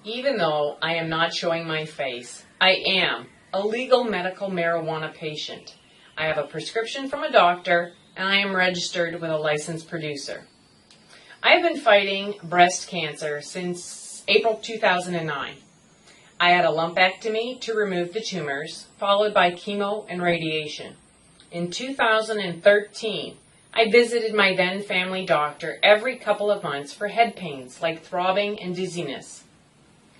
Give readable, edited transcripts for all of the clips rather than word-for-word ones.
Even though I am not showing my face, I am a legal medical marijuana patient. I have a prescription from a doctor, and I am registered with a licensed producer. I have been fighting breast cancer since April 2009. I had a lumpectomy to remove the tumors, followed by chemo and radiation. In 2013, I visited my then family doctor every couple of months for head pains like throbbing and dizziness.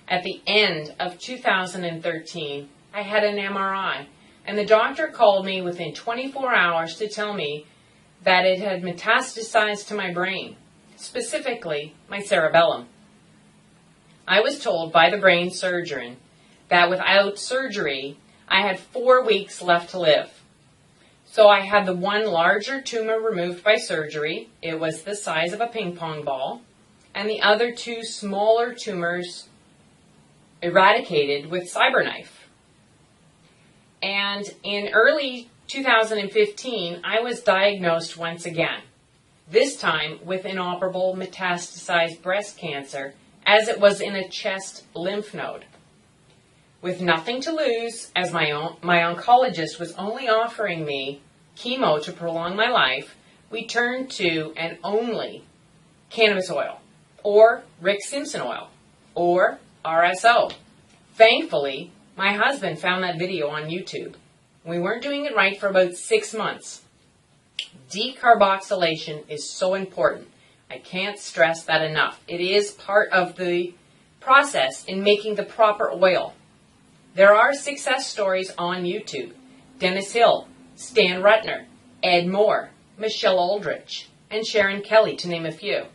At the end of 2013, I had an MRI, and the doctor called me within 24 hours to tell me that it had metastasized to my brain, specifically my cerebellum. I was told by the brain surgeon that without surgery, I had 4 weeks left to live. So I had the one larger tumor removed by surgery. It was the size of a ping pong ball, and the other 2 smaller tumors eradicated with CyberKnife. And in early 2015, I was diagnosed once again, this time with inoperable metastasized breast cancer, as it was in a chest lymph node. With nothing to lose, as my oncologist was only offering me chemo to prolong my life, we turned to and only cannabis oil, or Rick Simpson oil, or RSO. Thankfully, my husband found that video on YouTube. We weren't doing it right for about 6 months. Decarboxylation is so important. I can't stress that enough. It is part of the process in making the proper oil. There are success stories on YouTube. Dennis Hill, Stan Rutner, Ed Moore, Michelle Aldrich, and Sharon Kelly, to name a few.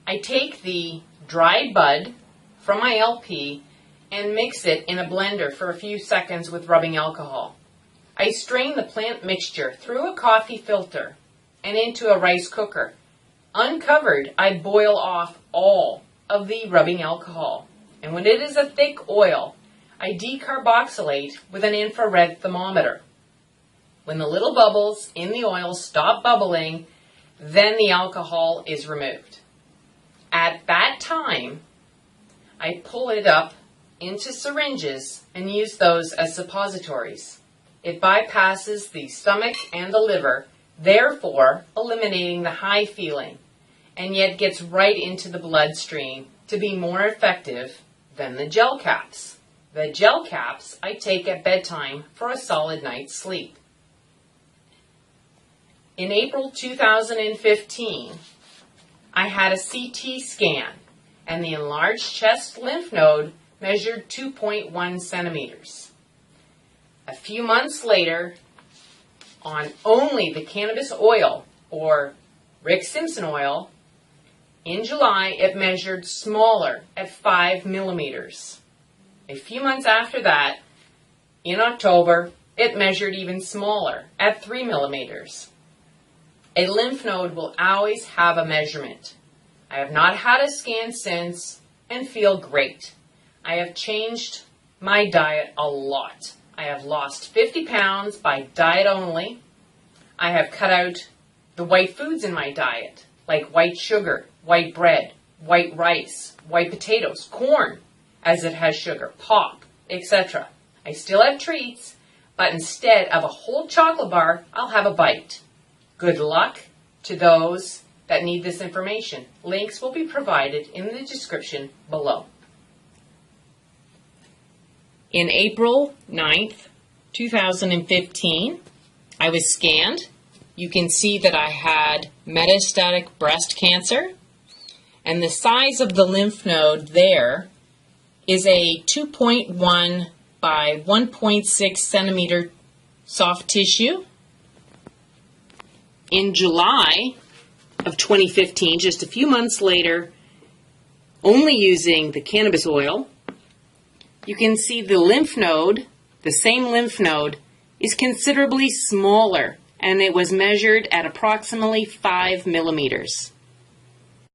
I take the dried bud from my LP and mix it in a blender for a few seconds with rubbing alcohol. I strain the plant mixture through a coffee filter and into a rice cooker. Uncovered, I boil off all of the rubbing alcohol. And when it is a thick oil, I decarboxylate with an infrared thermometer. When the little bubbles in the oil stop bubbling, then the alcohol is removed. At that time, I pull it up into syringes and use those as suppositories. It bypasses the stomach and the liver, therefore eliminating the high feeling, and yet gets right into the bloodstream to be more effective than the gel caps. The gel caps I take at bedtime for a solid night's sleep. In April 2015, I had a CT scan, and the enlarged chest lymph node measured 2.1 centimeters. A few months later, on only the cannabis oil, or Rick Simpson oil, in July it measured smaller at 5 millimeters. A few months after that, in October, it measured even smaller at 3 millimeters. A lymph node will always have a measurement. I have not had a scan since and feel great. I have changed my diet a lot. I have lost 50 pounds by diet only. I have cut out the white foods in my diet, like white sugar, white bread, white rice, white potatoes, corn, as it has sugar, pop, etc. I still have treats, but instead of a whole chocolate bar, I'll have a bite. Good luck to those that need this information. Links will be provided in the description below. In April 9th, 2015, I was scanned. You can see that I had metastatic breast cancer, and the size of the lymph node there is a 2.1 by 1.6 centimeter soft tissue. In July of 2015, just a few months later, only using the cannabis oil, you can see the lymph node, the same lymph node, is considerably smaller, and it was measured at approximately 5 millimeters.